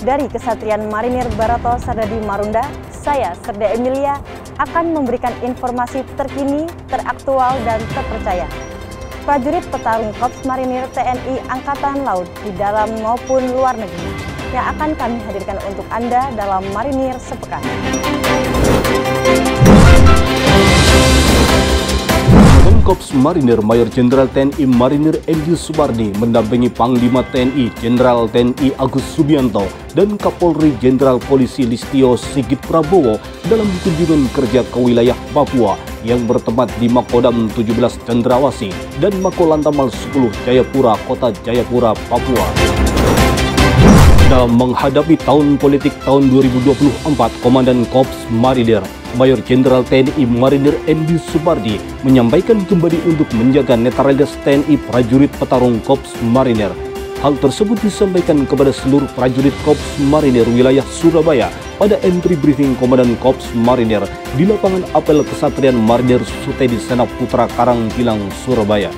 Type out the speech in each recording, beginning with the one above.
dari Kesatrian Marinir Barato Sardadi Marunda, saya Serda Emilia akan memberikan informasi terkini, teraktual, dan terpercaya. Prajurit petarung Korps Marinir TNI Angkatan Laut di dalam maupun luar negeri yang akan kami hadirkan untuk Anda dalam Marinir Sepekan. Korps Marinir Mayor Jenderal TNI Marinir Edi Supardi mendampingi Panglima TNI Jenderal TNI Agus Subianto dan Kapolri Jenderal Polisi Listio Sigit Prabowo dalam kunjungan kerja ke wilayah Papua yang bertempat di Makodam 17 Cendrawasih dan Makolantamal 10 Jayapura, Kota Jayapura, Papua. Dalam menghadapi tahun politik tahun 2024, Komandan Korps Marinir Mayor Jenderal TNI Marinir Edi Supardi menyampaikan kembali untuk menjaga netralitas TNI prajurit petarung Korps Marinir. Hal tersebut disampaikan kepada seluruh prajurit Korps Marinir wilayah Surabaya pada entry briefing Komandan Korps Marinir di lapangan apel Kesatrian Marinir Sutedi Senap Putra Karangpilang, Surabaya.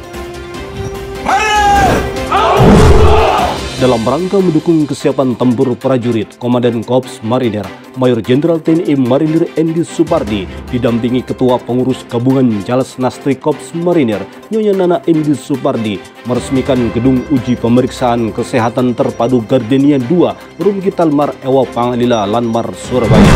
Dalam rangka mendukung kesiapan tempur prajurit, Komandan Korps Marinir Mayor Jenderal TNI Marinir Edi Supardi didampingi Ketua Pengurus Gabungan Jales Nastri Korps Marinir Nyonya Nana Edi Supardi meresmikan gedung uji pemeriksaan kesehatan terpadu Gardenia 2 Rumki Talmar Ewa Pangalila Lanmar, Surabaya.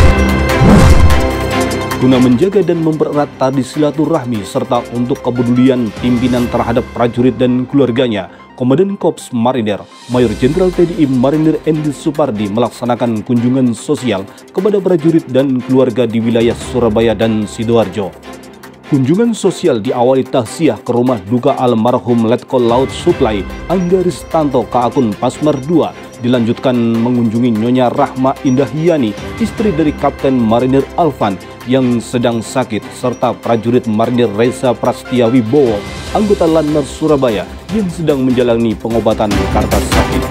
Guna menjaga dan mempererat tali silaturahmi serta untuk kepedulian pimpinan terhadap prajurit dan keluarganya, Komandan Korps Marinir Mayor Jenderal TNI Marinir Edi Supardi melaksanakan kunjungan sosial kepada prajurit dan keluarga di wilayah Surabaya dan Sidoarjo. Kunjungan sosial diawali tahziah ke rumah duka almarhum Letkol Laut Suplai Anggaristanto ke akun Pasmar 2, dilanjutkan mengunjungi Nyonya Rahma Indahyani, istri dari Kapten Marinir Alvan yang sedang sakit, serta prajurit Marinir Reza Prastia Wibowo, anggota Lanmar Surabaya yang sedang menjalani pengobatan karena sakit.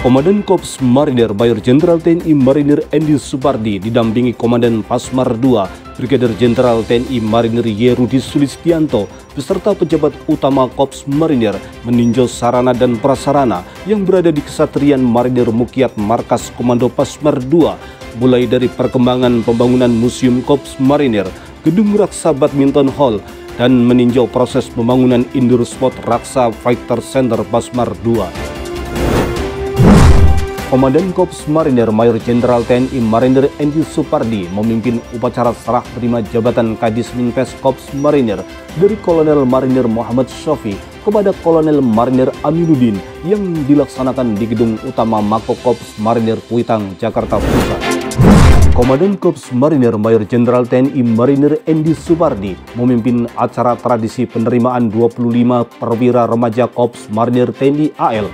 Komandan Korps Marinir Mayor Jenderal TNI Marinir Edi Supardi didampingi Komandan Pasmar 2 Brigadir Jenderal TNI Marinir Yerudi Sulistianto beserta pejabat utama Korps Marinir meninjau sarana dan prasarana yang berada di Kesatrian Marinir Mukiat Markas Komando Pasmar 2, mulai dari perkembangan pembangunan Museum Korps Marinir, Gedung Raksa Badminton Hall, dan meninjau proses pembangunan Indoor Sport Raksa Fighter Center Pasmar 2. Komandan Korps Marinir Mayor Jenderal TNI Marinir Edi Supardi memimpin upacara serah terima jabatan Kadis Minpes Korps Marinir dari Kolonel Marinir Muhammad Syafi kepada Kolonel Marinir Aminuddin yang dilaksanakan di Gedung Utama Mako Korps Marinir Kuitang, Jakarta Pusat. Komandan Korps Marinir Mayor Jenderal TNI Marinir Edi Supardi memimpin acara tradisi penerimaan 25 perwira remaja Korps Marinir TNI AL.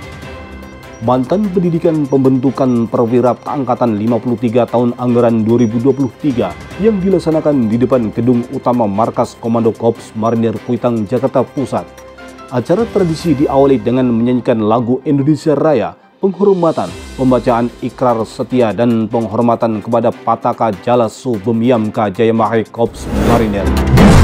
Mantan Pendidikan Pembentukan Perwira Angkatan 53 tahun anggaran 2023 yang dilaksanakan di depan Gedung Utama Markas Komando Korps Marinir Kuitang, Jakarta Pusat. Acara tradisi diawali dengan menyanyikan lagu Indonesia Raya, penghormatan, pembacaan ikrar setia, dan penghormatan kepada Pataka Jalasu Bemiamka Jayamahai Korps Marinir.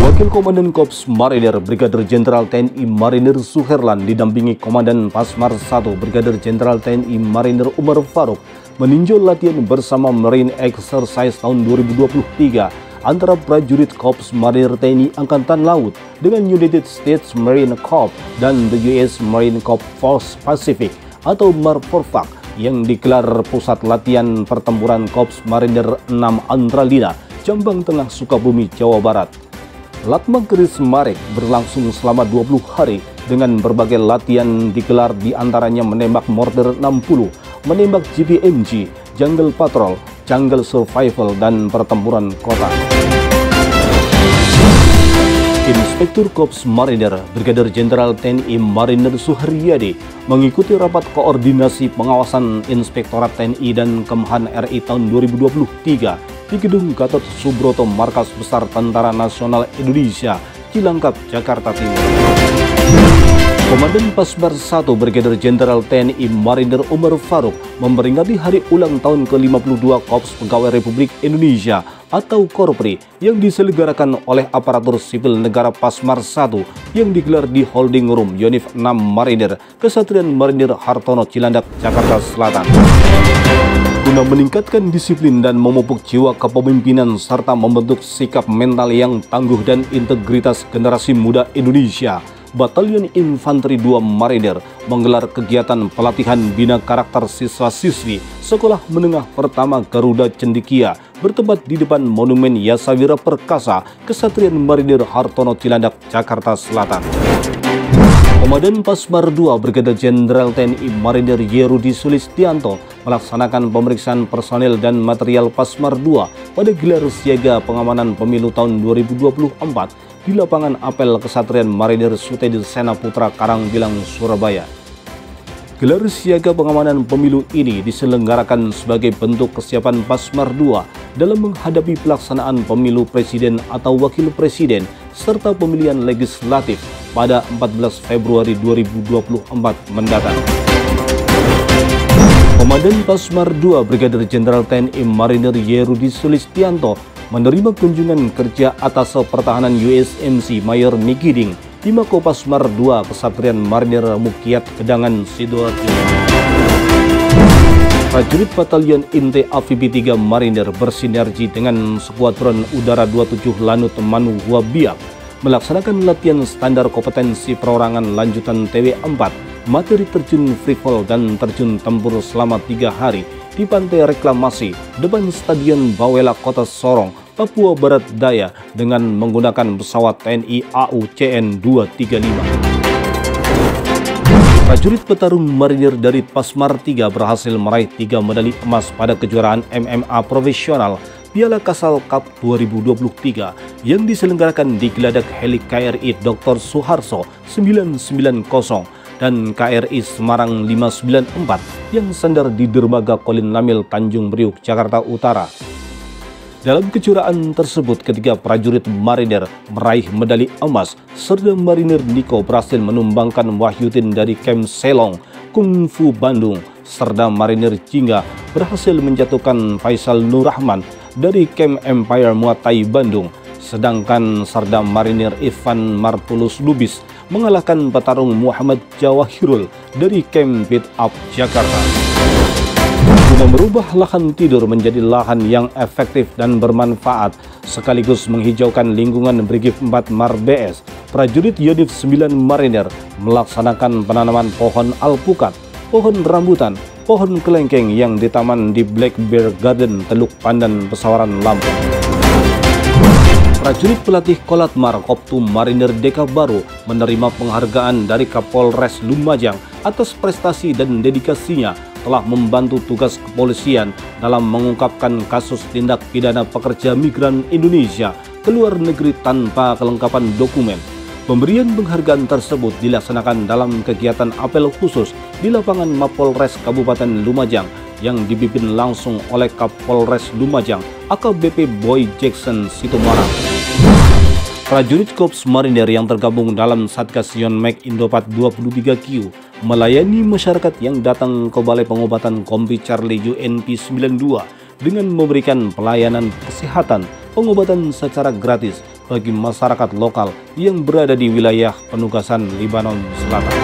Wakil Komandan Korps Marinir Brigadir Jenderal TNI Marinir Suherlan didampingi Komandan Pasmar 1 Brigadir Jenderal TNI Marinir Umar Faruk meninjau latihan bersama Marine Exercise tahun 2023 antara prajurit Korps Marinir TNI Angkatan Laut dengan United States Marine Corps dan the US Marine Corps Force Pacific atau MARPORFAC yang digelar Pusat Latihan Pertempuran Korps Marinir 6 Antralina, Jambang Tengah, Sukabumi, Jawa Barat. Latmageris Marek berlangsung selama 20 hari dengan berbagai latihan digelar, di antaranya menembak mortir 60, menembak GPMG, Jungle Patrol, Jungle Survival, dan pertempuran kota. Inspektur Korps Marinir Brigadir Jenderal TNI Marinir Suharyadi mengikuti rapat koordinasi pengawasan Inspektorat TNI dan Kemhan RI tahun 2023 di Gedung Gatot Subroto Markas Besar Tentara Nasional Indonesia, Cilangkap, Jakarta Timur. Komandan Pasmar 1 Brigadir Jenderal TNI Marinir Umar Faruk memperingati hari ulang tahun ke-52 Korps Pegawai Republik Indonesia atau Korpri yang diselenggarakan oleh aparatur sipil negara Pasmar 1 yang digelar di Holding Room Yonif 6 Marinir, Kesatrian Marinir Hartono Cilandak, Jakarta Selatan. Guna meningkatkan disiplin dan memupuk jiwa kepemimpinan serta membentuk sikap mental yang tangguh dan integritas generasi muda Indonesia, Batalion Infanteri 2 Marinir menggelar kegiatan pelatihan bina karakter siswa-siswi Sekolah Menengah Pertama Garuda Cendikia bertempat di depan Monumen Yasawira Perkasa, Kesatrian Marinir Hartono Cilandak, Jakarta Selatan. Komandan Pasmar 2 Brigadir Jenderal TNI Marinir Yerudi Sulistianto melaksanakan pemeriksaan personel dan material Pasmar 2 pada gelar siaga pengamanan pemilu tahun 2024 di lapangan apel Kesatrian Marinir Sutedi Sena Putra Karangbilang, Surabaya. Gelar siaga pengamanan pemilu ini diselenggarakan sebagai bentuk kesiapan Pasmar 2 dalam menghadapi pelaksanaan pemilu presiden atau wakil presiden serta pemilihan legislatif pada 14 Februari 2024 mendatang. Komandan Pasmar 2 Brigadir Jenderal TNI Marinir Yerudi Sulistianto menerima kunjungan kerja atas pertahanan USMC Mayor Nikiding di Mako Pasmar 2 Kesatrian Marinir Mukiat Kedangan, Sidoarjo. Prajurit Batalion Inte Amfibi 3 Marinir bersinergi dengan Skuadron Udara 27 Lanut Manuhua Biak melaksanakan latihan standar kompetensi perorangan lanjutan TW4, materi terjun free fall dan terjun tempur selama 3 hari di Pantai Reklamasi depan Stadion Bawela Kota Sorong, Papua Barat Daya dengan menggunakan pesawat TNI AU CN-235. Prajurit petarung marinir dari Pasmar 3 berhasil meraih 3 medali emas pada kejuaraan MMA profesional Piala Kasal Cup 2023 yang diselenggarakan di Geladak Heli KRI Dr. Suharso 990 dan KRI Semarang 594 yang sandar di Dermaga Kolin Lamil, Tanjung Priuk, Jakarta Utara. Dalam kejuaraan tersebut, ketiga prajurit marinir meraih medali emas. Serda Marinir Niko berhasil menumbangkan Wahyudin dari Camp Selong, Kung Fu Bandung. Serda Marinir Jingga berhasil menjatuhkan Faisal Nurrahman dari Camp Empire Muay Thai Bandung. Sedangkan Serda Marinir Ivan Martulus Lubis mengalahkan petarung Muhammad Jawahirul dari Camp Beat Up, Jakarta. Guna merubah lahan tidur menjadi lahan yang efektif dan bermanfaat, sekaligus menghijaukan lingkungan Brigif 4 Marbes, prajurit Yonif 9 Marinir melaksanakan penanaman pohon alpukat, pohon rambutan, pohon kelengkeng yang di taman di Black Bear Garden, Teluk Pandan, Pesawaran, Lampung. Prajurit pelatih Kolatmar Koptu Marinir Deka Baru menerima penghargaan dari Kapolres Lumajang atas prestasi dan dedikasinya telah membantu tugas kepolisian dalam mengungkapkan kasus tindak pidana pekerja migran Indonesia ke luar negeri tanpa kelengkapan dokumen. Pemberian penghargaan tersebut dilaksanakan dalam kegiatan apel khusus di lapangan Mapolres Kabupaten Lumajang yang dipimpin langsung oleh Kapolres Lumajang AKBP Boy Jackson Situmorang. Prajurit Korps Marinir yang tergabung dalam Satgas Yonmek Indopat 23Q melayani masyarakat yang datang ke Balai Pengobatan Kompi Charlie UNP 92 dengan memberikan pelayanan kesehatan, pengobatan secara gratis bagi masyarakat lokal yang berada di wilayah penugasan Libanon Selatan.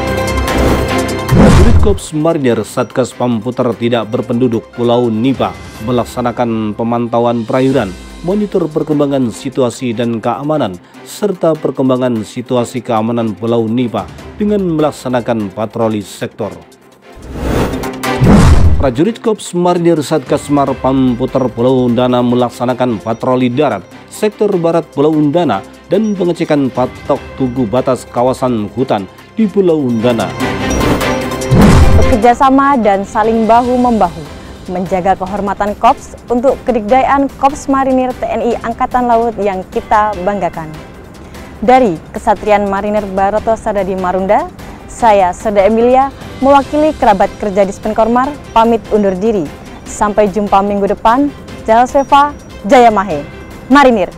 Prajurit Korps Marinir Satgas Pamputer Tidak Berpenduduk Pulau Nipa melaksanakan pemantauan perairan, monitor perkembangan situasi dan keamanan, serta perkembangan situasi keamanan Pulau Nipa dengan melaksanakan patroli sektor. Prajurit Korps Marinir Satgas Mar Pamputer Pulau Undana melaksanakan patroli darat sektor barat Pulau Undana dan pengecekan patok tugu batas kawasan hutan di Pulau Undana. Bekerjasama dan saling bahu-membahu menjaga kehormatan Korps untuk kedikdayaan Korps Marinir TNI Angkatan Laut yang kita banggakan. Dari Kesatrian Marinir Baroto Sadadi Marunda, saya Serda Emilia mewakili kerabat kerja Dispenkormar pamit undur diri. Sampai jumpa minggu depan. Jaya Seva, Jaya Mahe, Marinir.